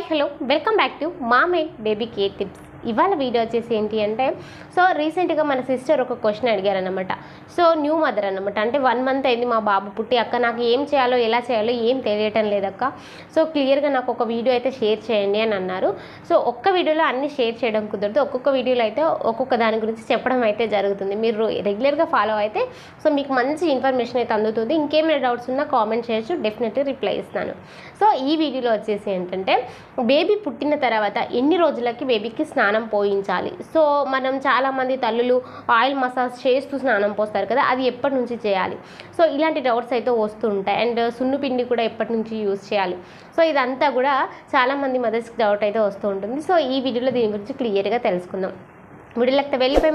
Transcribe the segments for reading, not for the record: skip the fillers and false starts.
Hello welcome back to మామే baby care tips. ఇవాళ video వచ్చేసి ఏంటి అంటే రీసెంట్గా మన సిస్టర్ ఒక క్వశ్చన్ అడిగారనమాట. న్యూ మదర్ అనమాట. అంటే 1 మంత్ అయింది మా బాబు పుట్టి, అక్క నాకు ఏం చేయాలో ఎలా చేయాలో ఏం తెలియటం లేదక్క, క్లియర్గా నాకు ఒక వీడియో అయితే షేర్ చేయండి అని అన్నారు. ఒక్క వీడియోలో అన్ని షేర్ చేయడం కుదరదు, ఒక్కొక్క వీడియోలో అయితే ఒక్కొక్క దాని గురించి చెప్పడం అయితే జరుగుతుంది. మీరు రెగ్యులర్గా ఫాలో అయితే మీకు మంచి ఇన్ఫర్మేషన్ అయితే అందుతుంది. ఇంకేమైనా డౌట్స్ ఉన్నా కామెంట్ చేయొచ్చు, డెఫినెట్లీ రిప్లై ఇస్తాను. ఈ వీడియోలో వచ్చేసి ఏంటంటే బేబీ పుట్టిన తర్వాత ఎన్ని రోజులకి బేబీకి స్నానం పోయించాలి. మనం చాలామంది తల్లులు ఆయిల్ మసాజ్ చేస్తూ స్నానం పోస్తారు కదా, అది ఎప్పటి నుంచి చేయాలి, ఇలాంటి డౌట్స్ అయితే వస్తూ ఉంటాయి. అండ్ సున్ను పిండి కూడా ఎప్పటి నుంచి యూజ్ చేయాలి, ఇదంతా కూడా చాలామంది మదర్స్కి డౌట్ అయితే వస్తూ ఉంటుంది. ఈ వీడియోలో దీని గురించి క్లియర్గా తెలుసుకుందాం. వీడియోలోకి వెళ్ళిపోయే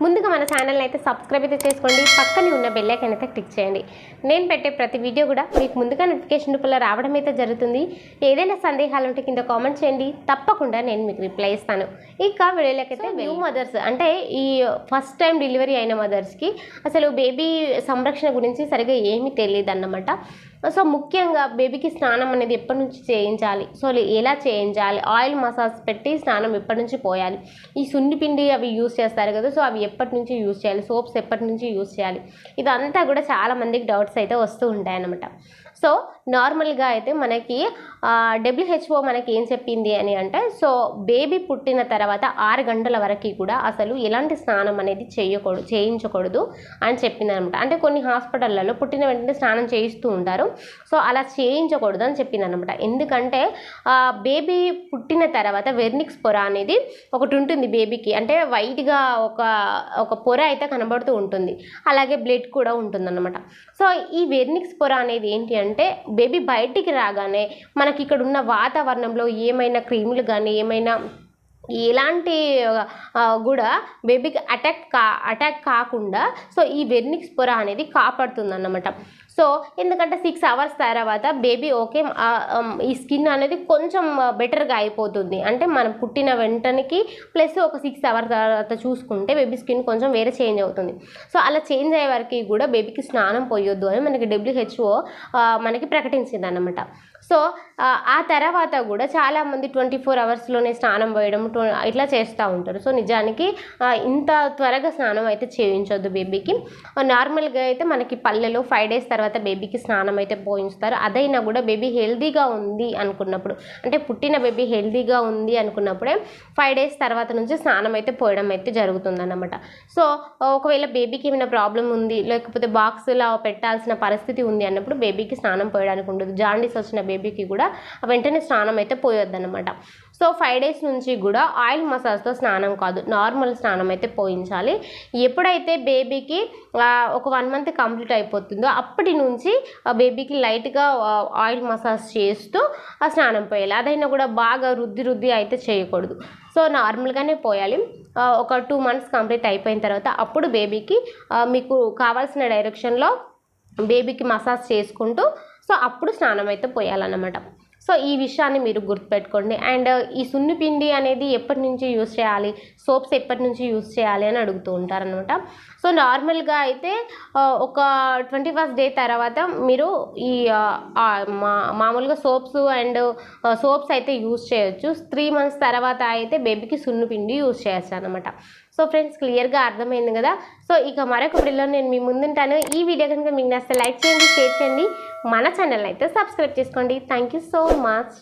ముందుగా మన ఛానల్ని అయితే సబ్స్క్రైబ్ అయితే చేసుకోండి, పక్కనే ఉన్న బెల్ ఐకాన్ అయితే క్లిక్ చేయండి. నేను పెట్టే ప్రతి వీడియో కూడా మీకు ముందుగా నోటిఫికేషన్ రూపంలో రావడం అయితే జరుగుతుంది. ఏదైనా సందేహాలు ఉంటే కింద కామెంట్ చేయండి, తప్పకుండా నేను మీకు రిప్లై ఇస్తాను. ఇక వీడియోలోకి అయితే న్యూ మదర్స్ అంటే ఈ ఫస్ట్ టైం డెలివరీ అయిన మదర్స్కి అసలు బేబీ సంరక్షణ గురించి సరిగా ఏమీ తెలియదు అన్నమాట. ముఖ్యంగా బేబీకి స్నానం అనేది ఎప్పటి నుంచి చేయించాలి, ఎలా చేయించాలి, ఆయిల్ మసాజ్ పెట్టి స్నానం ఎప్పటి నుంచి పోయాలి, ఈ సున్ని పిండి అవి యూస్ చేస్తారు కదా, అవి ఎప్పటి నుంచి యూస్ చేయాలి, సోప్స్ ఎప్పటి నుంచి యూస్ చేయాలి, ఇదంతా కూడా చాలామందికి డౌట్స్ అయితే వస్తూ ఉంటాయి అన్నమాట. నార్మల్గా అయితే మనకి WHO మనకి ఏం చెప్పింది అని అంటే బేబీ పుట్టిన తర్వాత 6 గంటల వరకు కూడా అసలు ఎలాంటి స్నానం అనేది చేయించకూడదు అని చెప్పింది అనమాట. అంటే కొన్ని హాస్పిటళ్ళలో పుట్టిన వెంటనే స్నానం చేయిస్తూ ఉంటారు, అలా చేయించకూడదు అని చెప్పింది అనమాట. ఎందుకంటే బేబీ పుట్టిన తర్వాత వెర్నిక్స్ పొర అనేది ఒకటి ఉంటుంది బేబీకి, అంటే వైట్గా ఒక పొర అయితే కనబడుతూ ఉంటుంది, అలాగే బ్లడ్ కూడా ఉంటుంది అనమాట. ఈ వెర్నిక్స్ పొర అనేది ఏంటి అంటే బేబీ బయటికి రాగానే మనకి ఇక్కడ ఉన్న వాతావరణంలో ఏమైనా క్రిములు కానీ ఏమైనా ఎలాంటి కూడా బేబీకి అటాక్ కాకుండా ఈ వెర్నిక్స్ పొర అనేది కాపాడుతుంది అన్నమాట. ఎందుకంటే 6 అవర్స్ తర్వాత బేబీ ఓకే ఈ స్కిన్ అనేది కొంచెం బెటర్గా అయిపోతుంది. అంటే మనం పుట్టిన వెంటనేకి ప్లస్ ఒక 6 అవర్స్ తర్వాత చూసుకుంటే బేబీ స్కిన్ కొంచెం వేరే చేంజ్ అవుతుంది. అలా చేంజ్ అయ్యే వరకు కూడా బేబీకి స్నానం పోయొద్దు అని మనకి WHO మనకి ప్రకటించింది అన్నమాట. ఆ తర్వాత కూడా చాలామంది 24 అవర్స్లోనే స్నానం పోయడం ఇట్లా చేస్తూ ఉంటారు. నిజానికి ఇంత త్వరగా స్నానం అయితే చేయించొద్దు బేబీకి. నార్మల్గా అయితే మనకి పల్లెలో 5 డేస్ తర్వాత బేబీకి స్నానం అయితే పోయిస్తారు. అదైనా కూడా బేబీ హెల్తీగా ఉంది అనుకున్నప్పుడు, అంటే పుట్టిన బేబీ హెల్తీగా ఉంది అనుకున్నప్పుడే 5 డేస్ తర్వాత నుంచి స్నానం అయితే పోయడం అయితే జరుగుతుందన్నమాట. ఒకవేళ బేబీకి ఏమైనా ప్రాబ్లం ఉంది, లేకపోతే బాక్స్లో పెట్టాల్సిన పరిస్థితి ఉంది అన్నప్పుడు బేబీకి స్నానం పోయడానికి ఉండదు. జాండీస్ వచ్చిన బేబీకి కూడా వెంటనే స్నానం అయితే పోయొద్దన్నమాట. 5 డేస్ నుంచి కూడా ఆయిల్ మసాజ్తో స్నానం కాదు, నార్మల్ స్నానం అయితే పోయించాలి. ఎప్పుడైతే బేబీకి ఒక 1 మంత్ కంప్లీట్ అయిపోతుందో అప్పటి నుంచి బేబీకి లైట్గా ఆయిల్ మసాజ్ చేస్తూ స్నానం పోయాలి. అదైనా కూడా బాగా రుద్ది అయితే చేయకూడదు. నార్మల్గానే పోయాలి. ఒక 2 మంత్స్ కంప్లీట్ అయిపోయిన తర్వాత అప్పుడు బేబీకి మీకు కావాల్సిన డైరెక్షన్లో బేబీకి మసాజ్ చేసుకుంటూ అప్పుడు స్నానం అయితే పోయాలన్నమాట. ఈ విషయాన్ని మీరు గుర్తుపెట్టుకోండి. అండ్ ఈ సున్ని పిండి అనేది ఎప్పటి నుంచి యూజ్ చేయాలి, సోప్స్ ఎప్పటి నుంచి యూజ్ చేయాలి అని అడుగుతూ ఉంటారనమాట. నార్మల్గా అయితే ఒక 21st డే తర్వాత మీరు ఈ మామూలుగా సోప్స్ అయితే యూజ్ చేయొచ్చు. 3 మంత్స్ తర్వాత అయితే బేబీకి సున్ని పిండి యూజ్ చేయొచ్చు అనమాట. ఫ్రెండ్స్, క్లియర్గా అర్థమైంది కదా. ఇక మరొక వీడియోలో నేను మీ ముందుంటాను. ఈ వీడియో కనుక మీకు నచ్చితే లైక్ చేయండి, షేర్ చేయండి, మన ఛానల్ అయితే సబ్స్క్రైబ్ చేసుకోండి. Thank you so much.